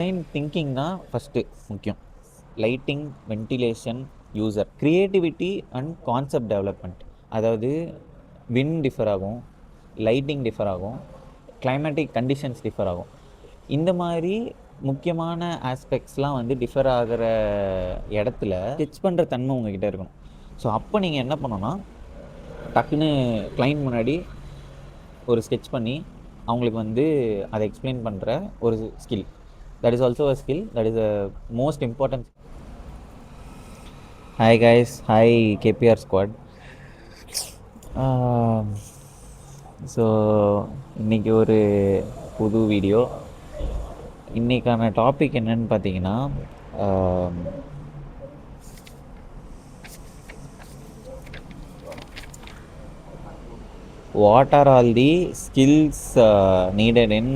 Design thinking தான் first முக்கியம். Lighting, ventilation, user creativity and concept development. அதாவது win differ ஆகும், லைட்டிங் டிஃபர் ஆகும், கிளைமேட்டிக் கண்டிஷன்ஸ் டிஃபர் ஆகும். இந்த மாதிரி முக்கியமான ஆஸ்பெக்ட்ஸ்லாம் வந்து டிஃபர் ஆகிற இடத்துல ஸ்கெட்ச் பண்ணுற தன்மை உங்ககிட்ட இருக்கணும். ஸோ அப்போ நீங்கள் என்ன பண்ணணும்னா, டக்குன்னு கிளைண்ட் முன்னாடி ஒரு ஸ்கெட்ச் பண்ணி அவங்களுக்கு வந்து அதை எக்ஸ்பிளைன் பண்ணுற ஒரு skill. That is also a skill, that is a most important. Hi guys, hi KPR squad. So இன்றைக்கி ஒரு புது வீடியோ. இன்றைக்கான டாபிக் என்னன்னு பார்த்தீங்கன்னா, what are all the skills needed in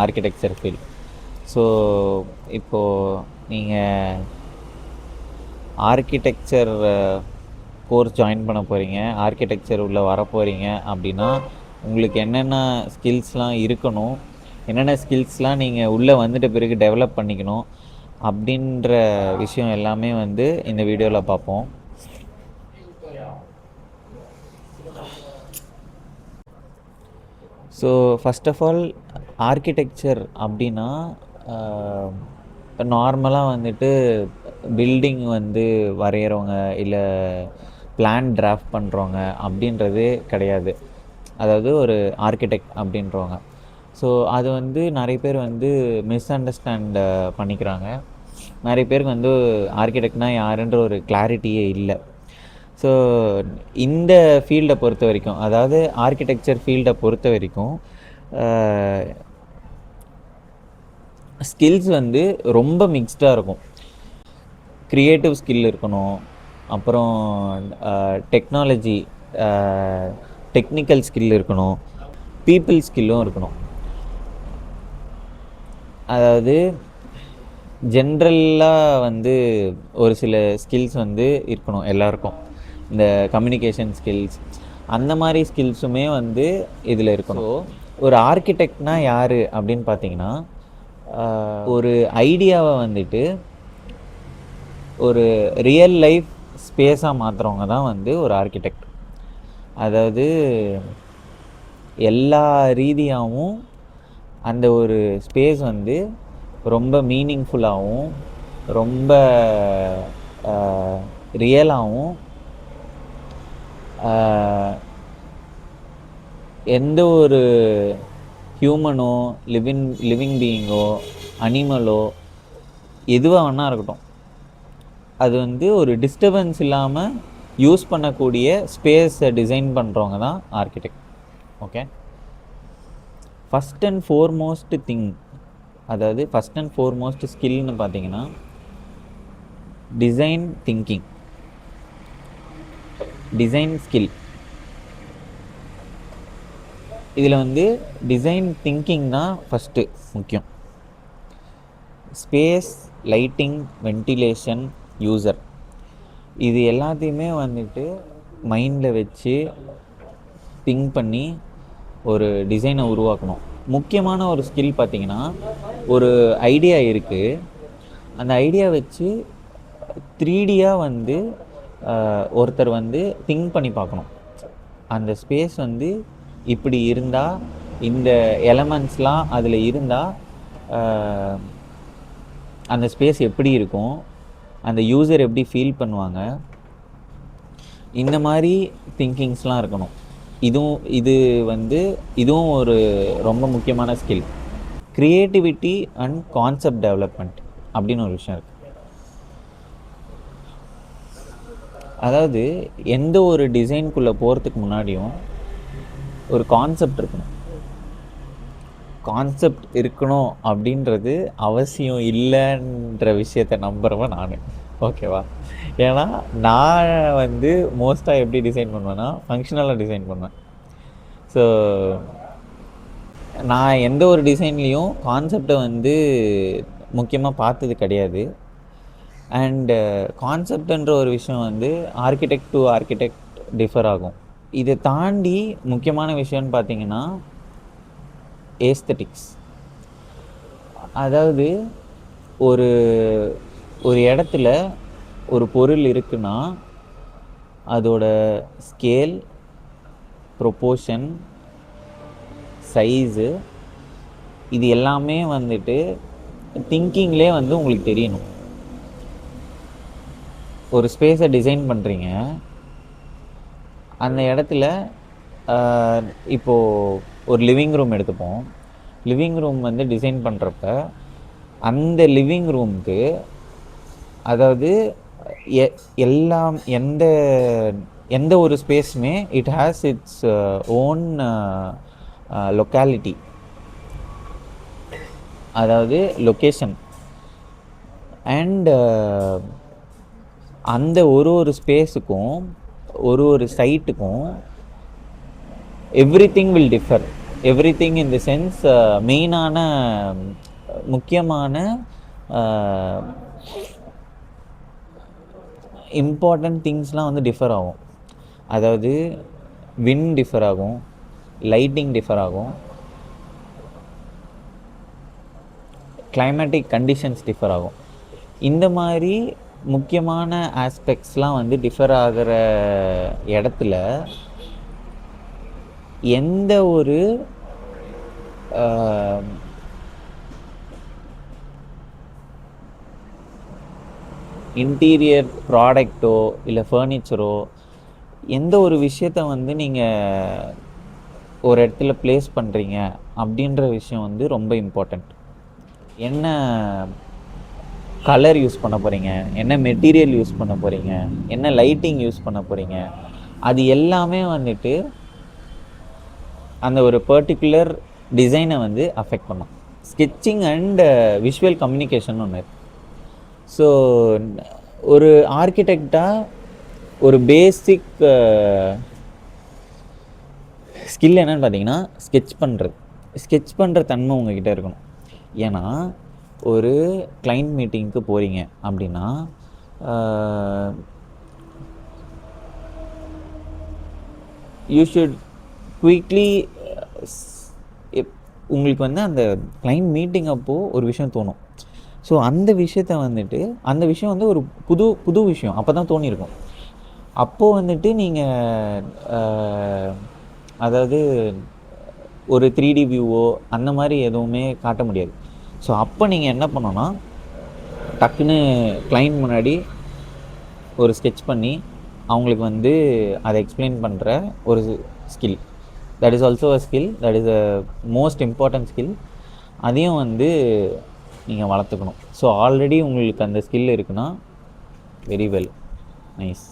architecture field. So இப்போது நீங்கள் ஆர்கிடெக்சர் கோர்ஸ் ஜாயின் பண்ண போகிறீங்க, ஆர்கிடெக்சர் உள்ளே வர போகிறீங்க அப்படின்னா உங்களுக்கு என்னென்ன ஸ்கில்ஸ்லாம் இருக்கணும், என்னென்ன ஸ்கில்ஸ்லாம் நீங்கள் உள்ளே வந்துட்ட பிறகு டெவலப் பண்ணிக்கணும் அப்படின்ற விஷயம் எல்லாமே வந்து இந்த வீடியோவில் பார்ப்போம். So first of all architecture அப்படின்னா நார்மலாக வந்துட்டு பில்டிங் வந்து வரைகிறவங்க இல்லை பிளான் டிராஃப்ட் பண்ணுறவங்க அப்படின்றது கிடையாது. அதாவது ஒரு ஆர்கிடெக்ட் அப்படின்றவங்க. ஸோ அது வந்து நிறைய பேர் வந்து மிஸ் அண்டர்ஸ்டாண்ட் பண்ணிக்கிறாங்க. நிறைய பேருக்கு வந்து ஆர்கிடெக்ட்னால் யாருன்ற ஒரு கிளாரிட்டியே இல்லை. ஸோ இந்த ஃபீல்டை பொறுத்த வரைக்கும், அதாவது ஆர்கிடெக்சர் ஃபீல்டை பொறுத்த வரைக்கும் ஸ்கில்ஸ் வந்து ரொம்ப மிக்ஸ்டாக இருக்கும். க்ரியேட்டிவ் ஸ்கில் இருக்கணும், அப்புறம் டெக்னிக்கல் ஸ்கில் இருக்கணும், பீப்புள் ஸ்கில்லும் இருக்கணும். அதாவது ஜென்ரலாக வந்து ஒரு சில ஸ்கில்ஸ் வந்து இருக்கணும் எல்லாருக்கும். இந்த கம்யூனிகேஷன் ஸ்கில்ஸ் அந்த மாதிரி ஸ்கில்ஸுமே வந்து இதில் இருக்கணும். ஒரு ஆர்கிடெக்ட்னா யார் அப்படின்னு பார்த்தீங்கன்னா, ஒரு ஐடியாவை வந்துட்டு ஒரு ரியல் லைஃப் ஸ்பேஸாக மாற்றுறவங்க தான் வந்து ஒரு ஆர்கிடெக்ட். அதாவது எல்லா ரீதியாகவும் அந்த ஒரு ஸ்பேஸ் வந்து ரொம்ப மீனிங்ஃபுல்லாகவும் ரொம்ப ரியலாகவும் எந்த ஒரு ஹியூமனோ லிவிங் பீயிங்கோ அனிமலோ எதுவாக வேணா இருக்கட்டும், அது வந்து ஒரு டிஸ்டர்பன்ஸ் இல்லாமல் யூஸ் பண்ணக்கூடிய ஸ்பேஸை டிசைன் பண்ணுறவங்க தான் architect. Okay, first and foremost thing, அதாவது ஃபஸ்ட் அண்ட் ஃபோர்மோஸ்ட் ஸ்கில்னு பார்த்தீங்கன்னா டிசைன் திங்கிங், டிசைன் ஸ்கில். இதில் வந்து டிசைன் திங்கிங் தான் ஃபஸ்ட்டு முக்கியம். ஸ்பேஸ், லைட்டிங், வென்டிலேஷன், யூசர் இது எல்லாத்தையுமே வந்துட்டு மைண்டில் வச்சு திங்க் பண்ணி ஒரு டிசைனை உருவாக்கணும். முக்கியமான ஒரு ஸ்கில் பார்த்திங்கன்னா, ஒரு ஐடியா இருக்குது, அந்த ஐடியா வச்சு 3Dயாக வந்து ஒருத்தர் வந்து திங்க் பண்ணி பார்க்கணும். அந்த ஸ்பேஸ் வந்து இப்படி இருந்தால், இந்த எலமெண்ட்ஸ்லாம் அதில் இருந்தால் அந்த ஸ்பேஸ் எப்படி இருக்கும், அந்த யூசர் எப்படி ஃபீல் பண்ணுவாங்க, இந்த மாதிரி திங்கிங்ஸ்லாம் இருக்கணும். இதுவும் ஒரு ரொம்ப முக்கியமான skill. Creativity and concept development அப்படின்னு ஒரு விஷயம் இருக்குது. அதாவது எந்த ஒரு டிசைனுக்குள்ளே போகிறதுக்கு முன்னாடியும் ஒரு கான்செப்ட் இருக்கணும். கான்செப்ட் இருக்கணும் அப்படின்றது அவசியம் இல்லைன்ற விஷயத்தை நம்புகிறவன் நான். ஓகேவா? ஏன்னா நான் வந்து மோஸ்ட்டாக எப்படி டிசைன் பண்ணுவேன்னா, ஃபங்க்ஷனலாக டிசைன் பண்ணுவேன். ஸோ நான் எந்த ஒரு டிசைன்லேயும் கான்செப்டை வந்து முக்கியமாக பார்த்தது கிடையாது. அண்டு கான்செப்டுன்ற ஒரு விஷயம் வந்து ஆர்கிடெக்ட் டு ஆர்கிடெக்ட் டிஃபர் ஆகும். இதை தாண்டி முக்கியமான விஷயம்னு பார்த்தீங்கன்னா ஏஸ்தட்டிக்ஸ். அதாவது ஒரு ஒரு இடத்துல ஒரு பொருள் இருக்குன்னா அதோட ஸ்கேல், ப்ரொப்போர்ஷன், சைஸு இது எல்லாமே வந்துட்டு திங்கிங்லே வந்து உங்களுக்கு தெரியணும். ஒரு ஸ்பேஸை டிசைன் பண்ணுறீங்க, அந்த இடத்துல இப்போது ஒரு லிவிங் ரூம் எடுத்துப்போம். லிவிங் ரூம் வந்து டிசைன் பண்ணுறப்ப அந்த லிவிங் ரூமுக்கு அதாவது எல்லாம் எந்த எந்த ஒரு ஸ்பேஸுமே it has its own locality, அதாவது லொக்கேஷன். அண்ட் அந்த ஒரு ஸ்பேஸுக்கும் ஒரு சைட்டுக்கும் everything will differ. Everything in the sense மெயினான முக்கியமான இம்பார்ட்டண்ட் திங்ஸ்லாம் வந்து டிஃபர் ஆகும். அதாவது வின் டிஃபர் ஆகும், லைட்டிங் டிஃபர் ஆகும், கிளைமேட்டிக் கண்டிஷன்ஸ் டிஃபர் ஆகும். இந்த மாதிரி முக்கியமான ஆஸ்பெக்ட்ஸ்லாம் வந்து டிஃபர் ஆகிற இடத்துல எந்த ஒரு இன்டீரியர் ப்ராடக்டோ இல்லை ஃபர்னிச்சரோ எந்த ஒரு விஷயத்த வந்து நீங்கள் ஒரு இடத்துல ப்ளேஸ் பண்ணுறீங்க அப்படின்ற விஷயம் வந்து ரொம்ப இம்பார்ட்டண்ட். என்ன கலர் யூஸ் பண்ண போகிறீங்க, என்ன மெட்டீரியல் யூஸ் பண்ண போகிறீங்க, என்ன லைட்டிங் யூஸ் பண்ண போகிறீங்க, அது எல்லாமே வந்துட்டு அந்த ஒரு பர்டிகுலர் டிசைனை வந்து அஃபெக்ட் பண்ணும். ஸ்கெட்சிங் அண்ட் விஷுவல் கம்யூனிகேஷன் ஒன்று இருக்குது. ஸோ ஒரு ஆர்கிடெக்டாக ஒரு பேசிக் ஸ்கில் என்னென்னு பார்த்தீங்கன்னா ஸ்கெட்ச் பண்ணுற தன்மை உங்ககிட்ட இருக்கணும். ஏன்னா ஒரு கிளைண்ட் மீட்டிங்க்கு போகிறீங்க அப்படின்னா யூ ஷுட் குயிக்லி உங்களுக்கு வந்து அந்த கிளைண்ட் மீட்டிங் அப்போது ஒரு விஷயம் தோணும். ஸோ அந்த விஷயத்த வந்துட்டு அந்த விஷயம் வந்து ஒரு புது விஷயம் அப்போ தான் தோணியிருக்கும். அப்போது வந்துட்டு நீங்கள் அதாவது ஒரு 3D வியூவோ அந்த மாதிரி எதுவுமே காட்ட முடியாது. ஸோ அப்போ நீங்கள் என்ன பண்ணணும்னா டக்குன்னு கிளைண்ட் முன்னாடி ஒரு ஸ்கெட்ச் பண்ணி அவங்களுக்கு வந்து அதை எக்ஸ்பிளைன் பண்ணுற ஒரு skill, that is also a skill, that is a most important skill. அதையும் வந்து நீங்கள் வளர்த்துக்கணும். ஸோ ஆல்ரெடி உங்களுக்கு அந்த ஸ்கில் இருக்குன்னா வெரி வெல், நைஸ்.